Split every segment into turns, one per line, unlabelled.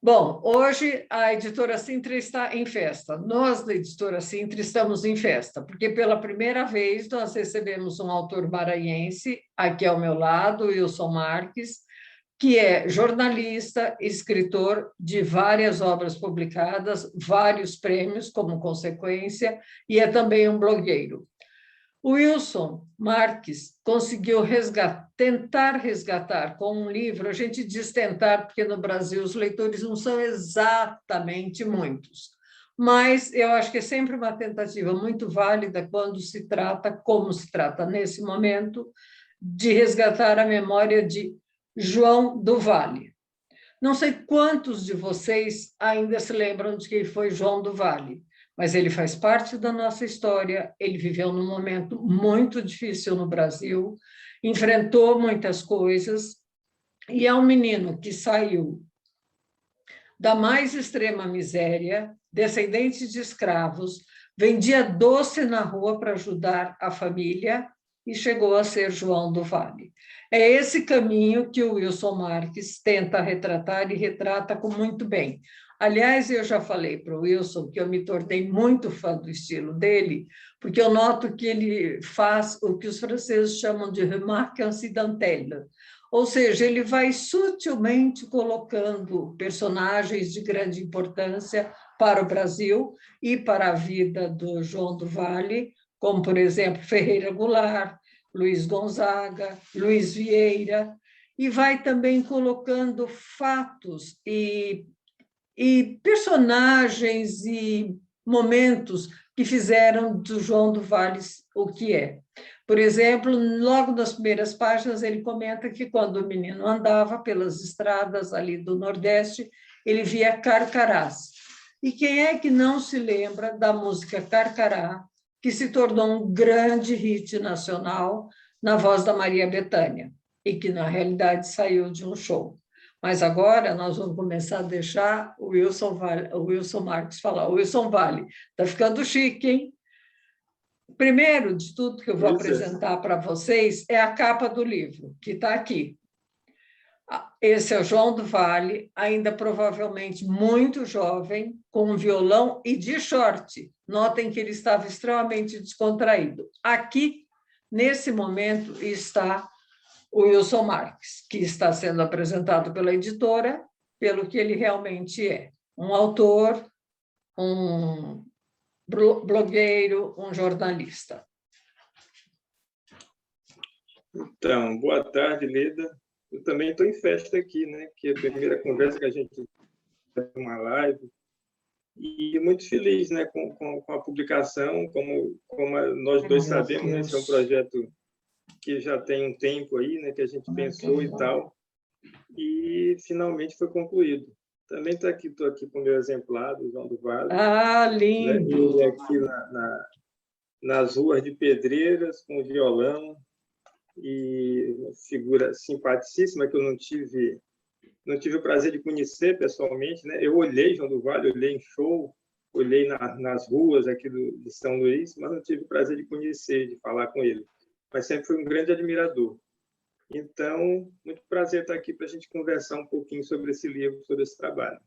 Bom, hoje a editora Sintra está em festa. Nós, da editora Sintra, estamos em festa, porque pela primeira vez nós recebemos um autor maranhense, aqui ao meu lado, Wilson Marques, que é jornalista, escritor de várias obras publicadas, vários prêmios como consequência, e é também um blogueiro. O Wilson Marques conseguiu tentar resgatar com um livro, a gente diz tentar, porque no Brasil os leitores não são exatamente muitos, mas eu acho que é sempre uma tentativa muito válida quando se trata, como se trata nesse momento, de resgatar a memória de João do Vale. Não sei quantos de vocês ainda se lembram de quem foi João do Vale, mas ele faz parte da nossa história, ele viveu num momento muito difícil no Brasil, enfrentou muitas coisas, e é um menino que saiu da mais extrema miséria, descendente de escravos, vendia doce na rua para ajudar a família e chegou a ser João do Vale. É esse caminho que o Wilson Marques tenta retratar e retrata com muito bem. Aliás, eu já falei para o Wilson que eu me tornei muito fã do estilo dele, porque eu noto que ele faz o que os franceses chamam de remarque incidentelle, ou seja, ele vai sutilmente colocando personagens de grande importância para o Brasil e para a vida do João do Vale, como, por exemplo, Ferreira Goulart, Luiz Gonzaga, Luiz Vieira, e vai também colocando fatos e personagens e momentos que fizeram do João do Vale o que é. Por exemplo, logo nas primeiras páginas, ele comenta que quando o menino andava pelas estradas ali do Nordeste, ele via carcarás. E quem é que não se lembra da música Carcará, que se tornou um grande hit nacional na voz da Maria Bethânia, e que, na realidade, saiu de um show. Mas agora nós vamos começar a deixar o Wilson Marques falar. O Wilson Vale, está ficando chique, hein? Primeiro de tudo que eu vou apresentar para vocês é a capa do livro, que está aqui. Esse é o João do Vale, ainda provavelmente muito jovem, com um violão e de short. Notem que ele estava extremamente descontraído. Aqui, nesse momento, está o Wilson Marques, que está sendo apresentado pela editora pelo que ele realmente é. Um autor, um blogueiro, um jornalista.
Então, boa tarde, Leda. Eu também estou em festa aqui, né? Que é a primeira conversa que a gente faz uma live. E muito feliz, né, com a publicação, como nós dois sabemos, né, esse é um projeto que já tem um tempo aí, né, que a gente pensou e tal, e finalmente foi concluído. Também estou aqui com o meu exemplar do João do Vale.
Ah, lindo!
Ele aqui nas ruas de Pedreiras, com violão, e uma figura simpaticíssima que eu não tive o prazer de conhecer pessoalmente, né? Eu olhei João do Vale, olhei em show, olhei nas ruas aqui de São Luís, mas não tive o prazer de conhecer, de falar com ele. Mas sempre fui um grande admirador. Então, muito prazer estar aqui para a gente conversar um pouquinho sobre esse livro, sobre esse trabalho.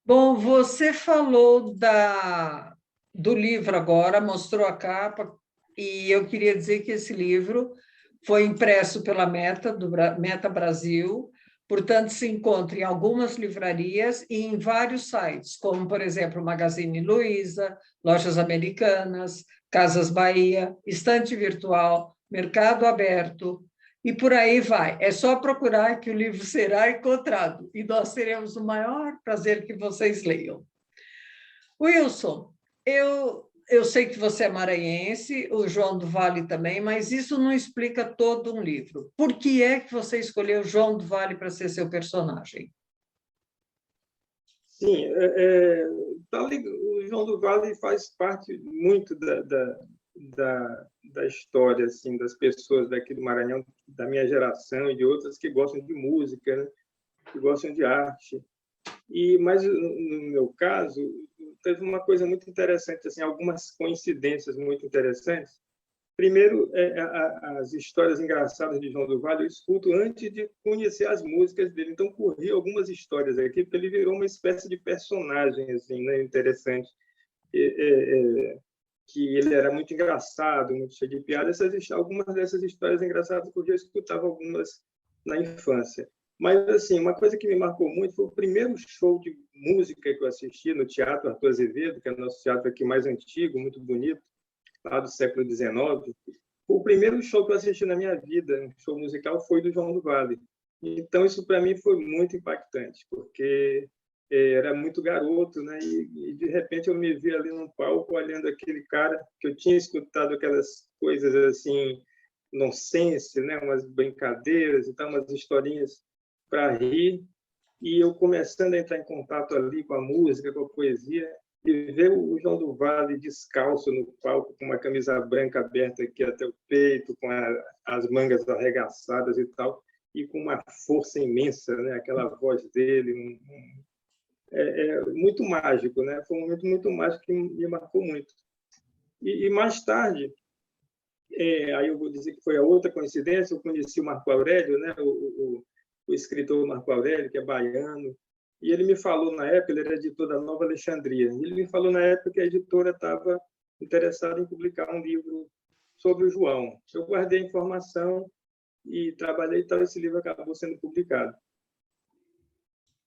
Bom, você falou do livro agora, mostrou a capa, e eu queria dizer que esse livro foi impresso pela Meta Brasil, portanto, se encontra em algumas livrarias e em vários sites, como, por exemplo, Magazine Luiza, Lojas Americanas, Casas Bahia, Estante Virtual, Mercado Aberto, e por aí vai. É só procurar que o livro será encontrado, e nós teremos o maior prazer que vocês leiam. Wilson, eu sei que você é maranhense, o João do Vale também, mas isso não explica todo um livro. Por que é que você escolheu João do Vale para ser seu personagem?
Sim, o João do Vale faz parte muito da história, assim, das pessoas daqui do Maranhão, da minha geração e de outras que gostam de música, né? Que gostam de arte. Mas no meu caso, teve uma coisa muito interessante, assim, algumas coincidências muito interessantes, Primeiro, as histórias engraçadas de João do Vale eu escuto antes de conhecer as músicas dele. Então, corri algumas histórias aqui, porque ele virou uma espécie de personagem assim, né, interessante. Que ele era muito engraçado, muito cheio de piadas. Algumas dessas histórias engraçadas, porque eu escutava algumas na infância. Mas, assim, uma coisa que me marcou muito foi o primeiro show de música que eu assisti no Teatro Arthur Azevedo, que é o nosso teatro aqui mais antigo, muito bonito, lá do século XIX. O primeiro show que eu assisti na minha vida, um show musical, foi do João do Vale. Então, isso para mim foi muito impactante, porque era muito garoto, né? E de repente eu me vi ali no palco olhando aquele cara que eu tinha escutado aquelas coisas assim, nonsense, né? Umas brincadeiras e tal, umas historinhas para rir, e eu começando a entrar em contato ali com a música, com a poesia, e ver o João do Vale descalço no palco, com uma camisa branca aberta aqui até o peito, com as mangas arregaçadas e tal, e com uma força imensa, né? Aquela voz dele, muito mágico, né? Foi um momento muito mágico que me marcou muito. E mais tarde, aí eu vou dizer que foi a outra coincidência, eu conheci o Marco Aurélio, né? O escritor Marco Aurélio, que é baiano, e ele me falou na época, ele era editor da Nova Alexandria, ele me falou na época que a editora estava interessada em publicar um livro sobre o João. Eu guardei a informação e trabalhei e tal, esse livro acabou sendo publicado.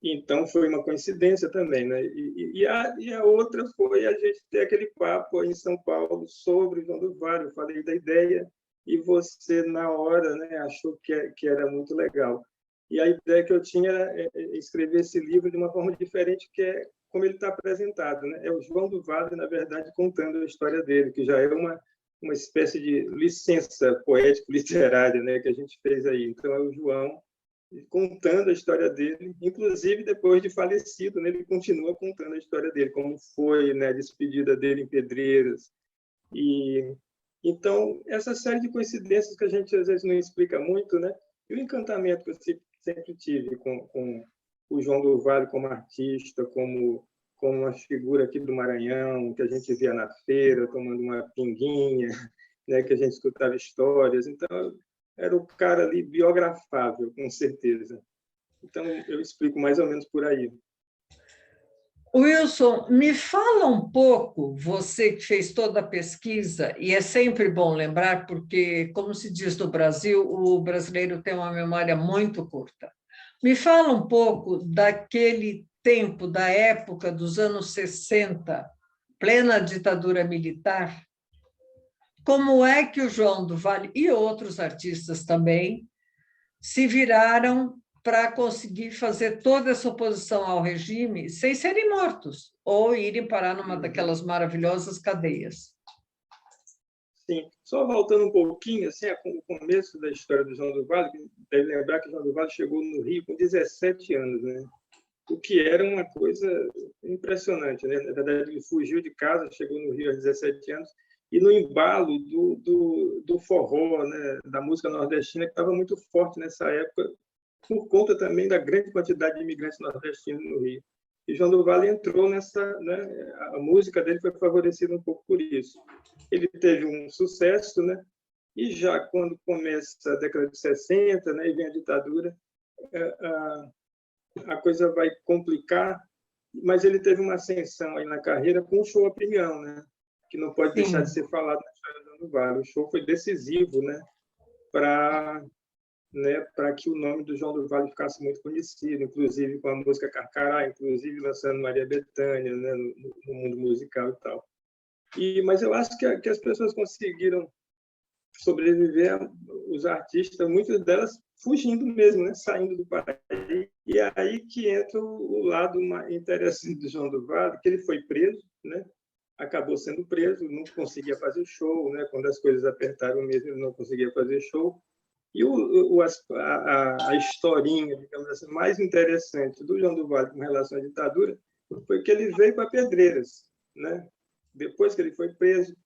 Então, foi uma coincidência também, né? E a outra foi a gente ter aquele papo em São Paulo sobre o João do Vale. Eu falei da ideia e você, na hora, né, achou que era muito legal. E a ideia que eu tinha era escrever esse livro de uma forma diferente, que é como ele está apresentado, né? É o João do Vale, na verdade, contando a história dele, que já é uma espécie de licença poético-literária, né, que a gente fez aí. Então, é o João contando a história dele, inclusive depois de falecido, né, ele continua contando a história dele, como foi, né, a despedida dele em Pedreiras. E então essa série de coincidências que a gente às vezes não explica muito, né? E o encantamento que eu sempre tive com o João do Vale como artista, como uma figura aqui do Maranhão, que a gente via na feira tomando uma pinguinha, né, que a gente escutava histórias. Então era o cara ali biografável, com certeza. Então, eu explico mais ou menos por aí.
Wilson, me fala um pouco, você que fez toda a pesquisa, e é sempre bom lembrar, porque, como se diz no Brasil, o brasileiro tem uma memória muito curta. Me fala um pouco daquele tempo, da época dos anos 60, plena ditadura militar. Como é que o João do Vale e outros artistas também se viraram para conseguir fazer toda essa oposição ao regime sem serem mortos ou irem parar numa daquelas maravilhosas cadeias?
Sim, só voltando um pouquinho, assim, o começo da história do João do Vale, deve lembrar que o João do Vale chegou no Rio com 17 anos, né? O que era uma coisa impressionante, né? Na verdade, ele fugiu de casa, chegou no Rio aos 17 anos, e no embalo do forró, né? Da música nordestina, que estava muito forte nessa época, por conta também da grande quantidade de imigrantes nordestinos no Rio. E João do Vale entrou nessa, né? A música dele foi favorecida um pouco por isso. Ele teve um sucesso, né? E já quando começa a década de 60, né? E vem a ditadura, a coisa vai complicar, mas ele teve uma ascensão aí na carreira com o show a Pinhão, né? Que não pode deixar de ser falado na história do João do Vale. O show foi decisivo, né? Para que o nome do João do Vale ficasse muito conhecido, inclusive com a música Carcará, inclusive lançando Maria Bethânia, né, no mundo musical e tal. Mas eu acho que as pessoas conseguiram sobreviver, os artistas, muitas delas fugindo mesmo, né, saindo do país. E aí que entra o lado interessante do João do Vale, que ele foi preso, né, acabou sendo preso, não conseguia fazer show, né, quando as coisas apertaram mesmo, ele não conseguia fazer show. E a historinha, digamos assim, mais interessante do João do Vale com relação à ditadura foi que ele veio para Pedreiras, né? Depois que ele foi preso,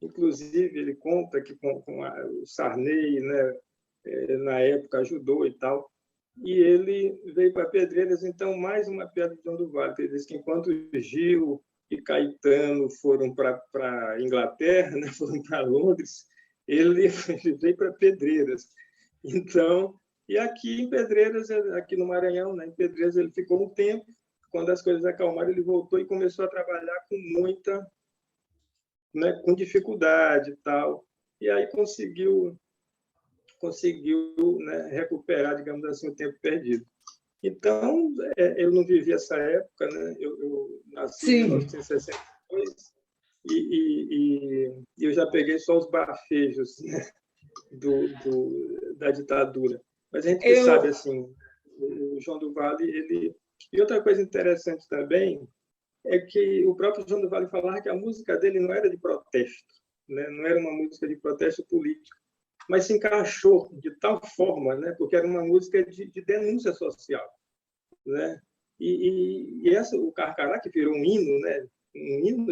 inclusive ele conta que com o Sarney, né, na época ajudou e tal, e ele veio para Pedreiras. Então mais uma pedra de João do Vale. Ele diz que enquanto Gil e Caetano foram para Inglaterra, né, foram para Londres, ele veio para Pedreiras. Então, e aqui em Pedreiras, aqui no Maranhão, né, em Pedreiras, ele ficou um tempo. Quando as coisas acalmaram, ele voltou e começou a trabalhar com muita, né, com dificuldade e tal. E aí conseguiu, né, recuperar, digamos assim, o tempo perdido. Então, eu não vivi essa época, né? Eu nasci em
Sim,
1962 e eu já peguei só os bafejos, né, da ditadura. Mas a gente que sabe,
eu,
assim, o João do Vale, ele... E outra coisa interessante também é que o próprio João do Vale falava que a música dele não era de protesto, né? Não era uma música de protesto político, mas se encaixou de tal forma, né? Porque era uma música de denúncia social, né? E o Carcará, que virou um hino, né? Um hino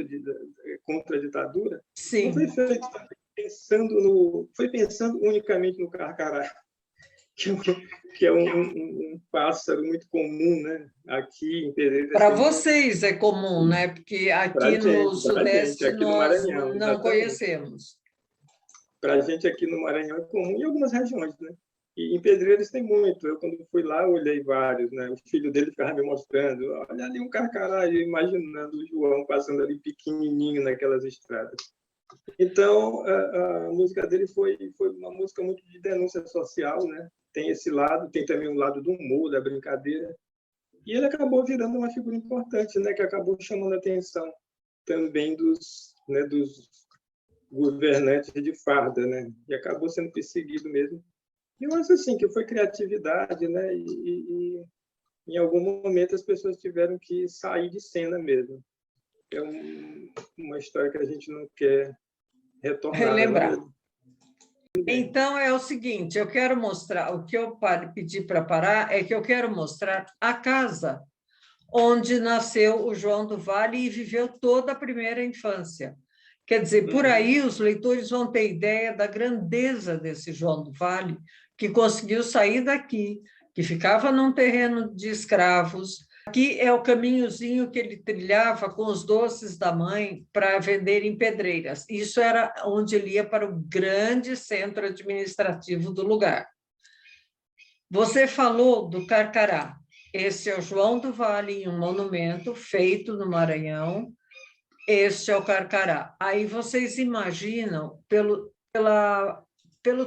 contra a ditadura, não foi
sim.
feito foi pensando unicamente no Carcará, que é um pássaro muito comum, né? Aqui em Pereira
Para
tem muito.
vocês é comum, né? Porque aqui no
Para a gente,
Sudeste
aqui no
nós
Maranhão,
não
exatamente.
conhecemos.
Para a gente aqui no Maranhão é comum em algumas regiões, né? E em Pedreiras tem muito. Eu, quando fui lá, olhei vários, né? O filho dele ficava me mostrando, olha ali um carcará, imaginando o João passando ali pequenininho naquelas estradas. Então, a música dele foi uma música muito de denúncia social, né? Tem esse lado, tem também o lado do humor, da brincadeira. E ele acabou virando uma figura importante, né? Que acabou chamando a atenção também dos governantes de farda, né? E acabou sendo perseguido mesmo. Eu acho assim que foi criatividade, né? E em algum momento as pessoas tiveram que sair de cena mesmo. É uma história que a gente não quer retornar, não é
Relembrar.
mesmo?
Então, é o seguinte, eu quero mostrar, o que eu pedi para parar é que eu quero mostrar a casa onde nasceu o João do Vale e viveu toda a primeira infância. Quer dizer, por
Uhum.
aí os leitores vão ter ideia da grandeza desse João do Vale, que conseguiu sair daqui, que ficava num terreno de escravos. Aqui é o caminhozinho que ele trilhava com os doces da mãe para vender em Pedreiras. Isso era onde ele ia para o grande centro administrativo do lugar. Você falou do Carcará. Esse é o João do Vale, em um monumento feito no Maranhão. Este é o Carcará. Aí vocês imaginam, pelo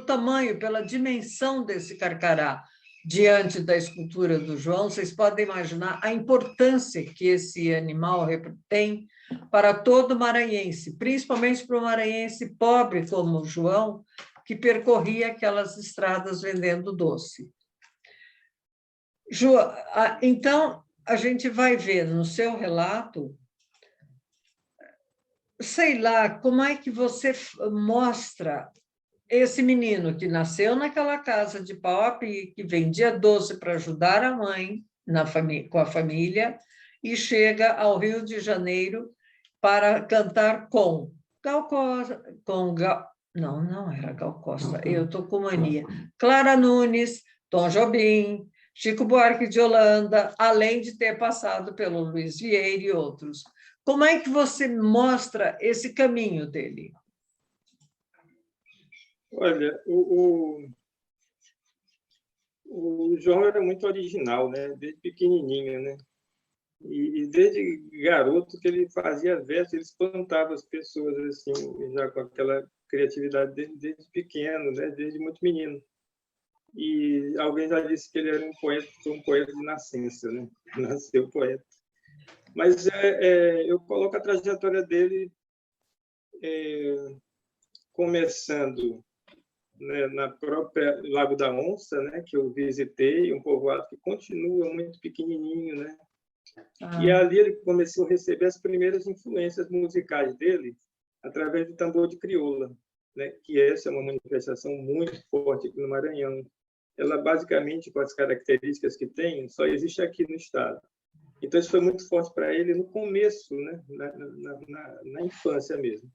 tamanho, pela dimensão desse Carcará, diante da escultura do João, vocês podem imaginar a importância que esse animal tem para todo maranhense, principalmente para o maranhense pobre como o João, que percorria aquelas estradas vendendo doce. Ju, então, a gente vai ver no seu relato, sei lá, como é que você mostra esse menino que nasceu naquela casa de pau a pique, que vendia doce para ajudar a mãe com a família, e chega ao Rio de Janeiro para cantar com Gal Costa, não, não era Gal Costa, eu estou com mania, Clara Nunes, Tom Jobim, Chico Buarque de Holanda, além de ter passado pelo Luiz Vieira e outros. Como é que você mostra esse caminho dele?
Olha, o João era muito original, né? Desde pequenininho, né? E desde garoto que ele fazia versos, ele espantava as pessoas, assim, já com aquela criatividade desde pequeno, né? Desde muito menino. E alguém já disse que ele era um poeta de nascença, né? Nasceu poeta. Mas eu coloco a trajetória dele começando, né, na própria Lago da Onça, né, que eu visitei, um povoado que continua muito pequenininho, né? E ali ele começou a receber as primeiras influências musicais dele através do tambor de crioula, né, que essa é uma manifestação muito forte aqui no Maranhão. Ela, basicamente, com as características que tem, só existe aqui no estado. Então, isso foi muito forte para ele no começo, né, na infância mesmo.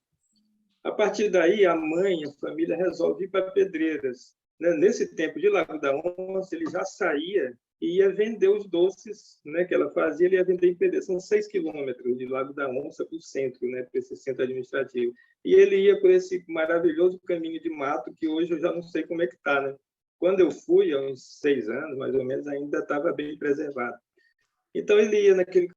A partir daí, a mãe, a família resolve ir para Pedreiras. Nesse tempo de Lago da Onça, ele já saía e ia vender os doces, né, que ela fazia, ele ia vender em Pedreira. São 6 quilômetros de Lago da Onça para o centro, né, para esse centro administrativo. E ele ia por esse maravilhoso caminho de mato, que hoje eu já não sei como é que está, né? Quando eu fui, há uns 6 anos, mais ou menos, ainda estava bem preservado. Então, ele ia naquele